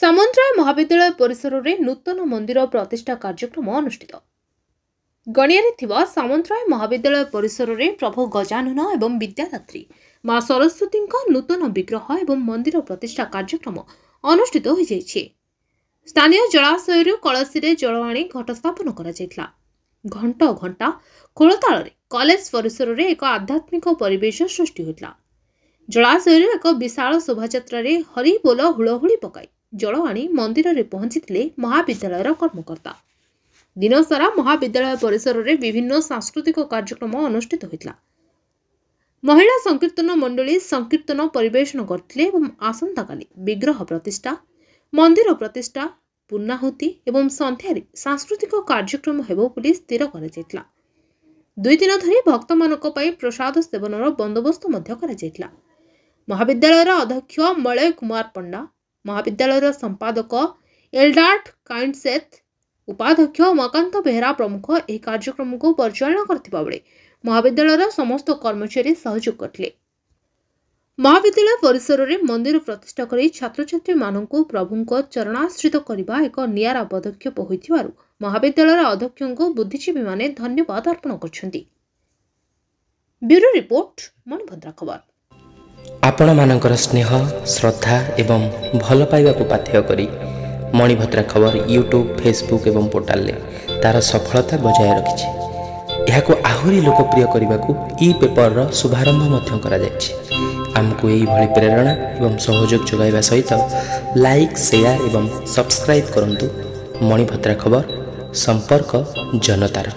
सामंतराय महाविद्यालय परिसर में नूतन मंदिर प्रतिष्ठा कार्यक्रम अनुष्ठित। गणियारे थिबा सामंतराय महाविद्यालय परिसर में प्रभु गजानन एवं विद्यादात्री मां सरस्वती नूतन विग्रह एवं मंदिर प्रतिष्ठा कार्यक्रम अनुष्ठित हो जाइछे। स्थानीय जलाशय कलसी जल आनी घट स्थापन करा घंट घंटा खोलताल कॉलेज परिसर में एक आध्यात्मिक परिवेश सृष्टि होता। जलाशय एक विशाल शोभायात्रा हरि बोल हुलहुली पकाई जल आनी मंदिर में पहुंची महाविद्यालय कर्मकर्ता। दिन सारा महाविद्यालय परिसर में विभिन्न सांस्कृतिक कार्यक्रम अनुष्ठित होता। महिला संकीर्तन मंडली संकीर्तन परिवेशन करथिले एवं आसंता काली विग्रह प्रतिष्ठा, मंदिर प्रतिष्ठा, पूर्णाहुति एवं संध्यारे सांस्कृतिक कार्यक्रम हेबो बोली स्थिर करा जायतिला। 2 दिन धरी भक्त मानक पई प्रसाद सेवनर बंदोबस्त मध्य करा जायतिला। महाविद्यालय अध्यक्ष मलय कुमार पंडा, महाविद्यालय संपादक एल्डार्ट काइंडसेथ, उपाध्यक्ष उमाकांत बेहरा प्रमुख यह कार्यक्रम को परिचालन करथिबा बेले महाविद्यालय समस्त कर्मचारी सहयोग करथिले। महाविद्यालय परिसर में मंदिर प्रतिष्ठा करी छात्र छात्री मानकु प्रभुंको चरणाश्रित करबा एक नियारा पदक्षेप होइथिबारु महाविद्यालय अध्यक्ष को बुद्धिजीवी माने धन्यवाद अर्पण करछन्ती। ब्यूरो रिपोर्ट मणिभद्रा खबर। आपण मानकर स्नेह श्रद्धा एवं भल पाइबा को पाथेय करी मणिभद्रा खबर यूट्यूब फेसबुक एवं पोर्टाल ले तार सफलता बजाय रखिछि। यहाको आहुरी लोकप्रिय करने को ई पेपर रो शुभारंभ मध्य करा जायछि। आमको यही भली प्रेरणा एवं सहयोग जोगाइबा सहित लाइक शेयर एवं सब्सक्राइब करंतु। मणिभद्रा खबर संपर्क जनतार।